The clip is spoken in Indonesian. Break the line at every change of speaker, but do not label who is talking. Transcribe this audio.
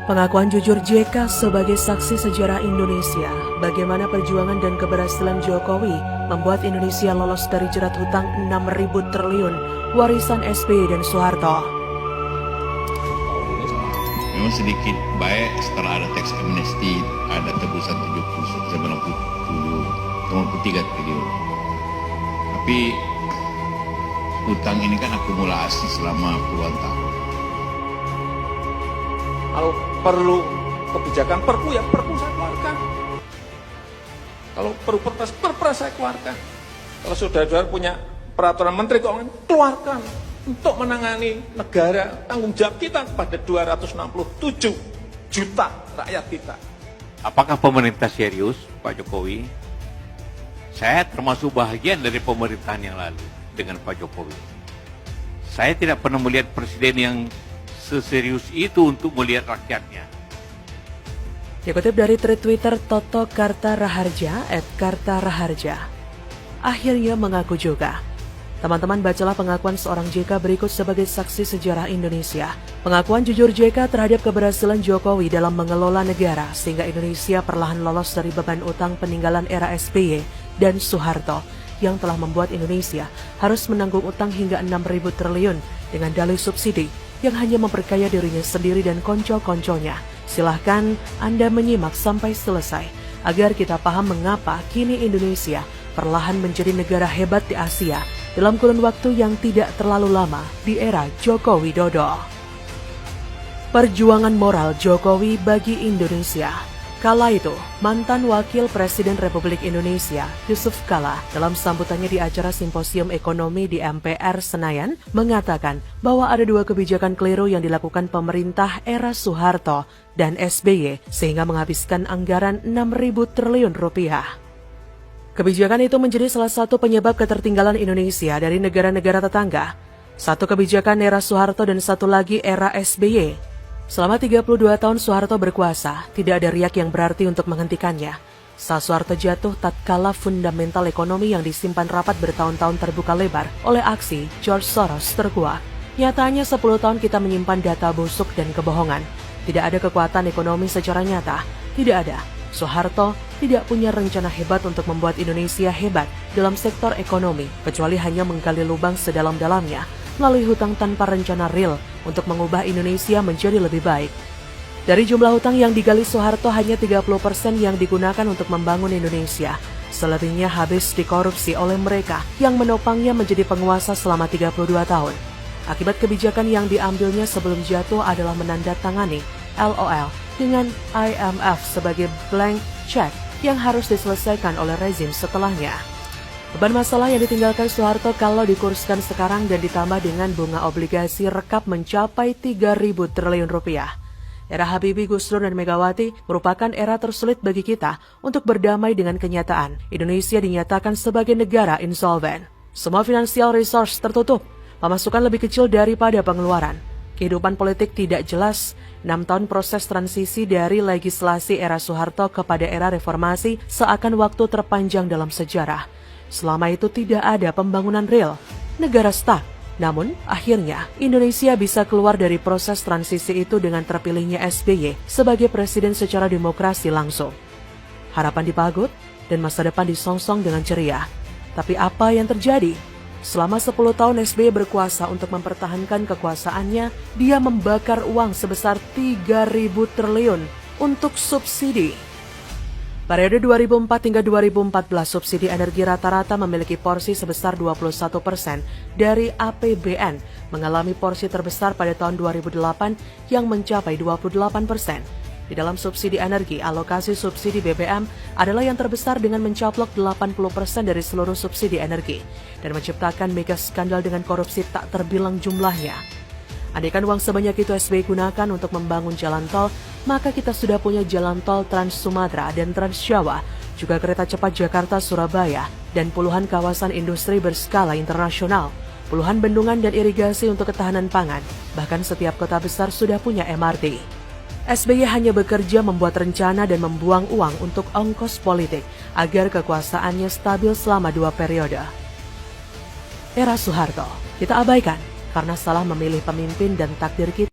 Pengakuan jujur JK sebagai saksi sejarah Indonesia, bagaimana perjuangan dan keberhasilan Jokowi membuat Indonesia lolos dari jerat hutang 6.000 triliun warisan SBY dan Soeharto.
Memang sedikit baik setelah ada teks amnesti, ada tebusan 93 triliun. Tapi hutang ini kan akumulasi selama puluhan tahun.
Kalau perlu kebijakan perpu, ya perpu saya keluarkan. Kalau perlu perpres saya keluarkan. Kalau saudara-saudara punya peraturan menteri keuangan, keluarkan. Untuk menangani negara, tanggung jawab kita kepada 267 juta rakyat kita.
Apakah pemerintah serius, Pak Jokowi? Saya termasuk bahagian dari pemerintahan yang lalu dengan Pak Jokowi. Saya tidak pernah melihat presiden yang seserius itu untuk melihat rakyatnya.
Dikutip dari tweet Twitter Toto Kartaraharja @Kartaraharja, akhirnya mengaku juga. Teman-teman, bacalah pengakuan seorang JK berikut sebagai saksi sejarah Indonesia. Pengakuan jujur JK terhadap keberhasilan Jokowi dalam mengelola negara sehingga Indonesia perlahan lolos dari beban utang peninggalan era SBY dan Soeharto yang telah membuat Indonesia harus menanggung utang hingga 6.000 triliun dengan dalih subsidi yang hanya memperkaya dirinya sendiri dan konco-konconya. Silahkan Anda menyimak sampai selesai agar kita paham mengapa kini Indonesia perlahan menjadi negara hebat di Asia dalam kurun waktu yang tidak terlalu lama di era Joko Widodo. Perjuangan moral Jokowi bagi Indonesia. Kala itu, mantan Wakil Presiden Republik Indonesia, Yusuf Kala, dalam sambutannya di acara Simposium Ekonomi di MPR Senayan, mengatakan bahwa ada dua kebijakan keliru yang dilakukan pemerintah era Soeharto dan SBY sehingga menghabiskan anggaran 6.000 triliun rupiah. Kebijakan itu menjadi salah satu penyebab ketertinggalan Indonesia dari negara-negara tetangga. Satu kebijakan era Soeharto dan satu lagi era SBY. Selama 32 tahun Soeharto berkuasa, tidak ada riak yang berarti untuk menghentikannya. Saat Soeharto jatuh, tatkala fundamental ekonomi yang disimpan rapat bertahun-tahun terbuka lebar oleh aksi George Soros terkuak. Nyatanya 10 tahun kita menyimpan data busuk dan kebohongan. Tidak ada kekuatan ekonomi secara nyata, tidak ada. Soeharto tidak punya rencana hebat untuk membuat Indonesia hebat dalam sektor ekonomi, kecuali hanya menggali lubang sedalam-dalamnya melalui hutang tanpa rencana real untuk mengubah Indonesia menjadi lebih baik. Dari jumlah hutang yang digali Soeharto, hanya 30% yang digunakan untuk membangun Indonesia. Selebihnya habis dikorupsi oleh mereka yang menopangnya menjadi penguasa selama 32 tahun. Akibat kebijakan yang diambilnya sebelum jatuh adalah menandatangani LOL dengan IMF sebagai blank check yang harus diselesaikan oleh rezim setelahnya. Beban masalah yang ditinggalkan Soeharto kalau dikurskan sekarang dan ditambah dengan bunga obligasi rekap mencapai 3.000 triliun rupiah. Era Habibie, Gus Dur, dan Megawati merupakan era tersulit bagi kita untuk berdamai dengan kenyataan. Indonesia dinyatakan sebagai negara insolven. Semua financial resource tertutup, pemasukan lebih kecil daripada pengeluaran. Kehidupan politik tidak jelas. 6 tahun proses transisi dari legislasi era Soeharto kepada era reformasi seakan waktu terpanjang dalam sejarah. Selama itu tidak ada pembangunan real, negara stuck. Namun, akhirnya Indonesia bisa keluar dari proses transisi itu dengan terpilihnya SBY sebagai presiden secara demokrasi langsung. Harapan dipagut dan masa depan disongsong dengan ceria. Tapi apa yang terjadi? Selama 10 tahun SBY berkuasa untuk mempertahankan kekuasaannya, dia membakar uang sebesar 3.000 triliun untuk subsidi. Periode 2004 hingga 2014, subsidi energi rata-rata memiliki porsi sebesar 21% dari APBN, mengalami porsi terbesar pada tahun 2008 yang mencapai 28%. Di dalam subsidi energi, alokasi subsidi BBM adalah yang terbesar dengan mencaplok 80% dari seluruh subsidi energi dan menciptakan mega skandal dengan korupsi tak terbilang jumlahnya. Andaikan uang sebanyak itu SBY gunakan untuk membangun jalan tol, maka kita sudah punya jalan tol Trans Sumatera dan Trans Jawa, juga kereta cepat Jakarta-Surabaya, dan puluhan kawasan industri berskala internasional, puluhan bendungan dan irigasi untuk ketahanan pangan, bahkan setiap kota besar sudah punya MRT. SBY hanya bekerja membuat rencana dan membuang uang untuk ongkos politik agar kekuasaannya stabil selama 2 periode. Era Soeharto kita abaikan karena salah memilih pemimpin dan takdir kita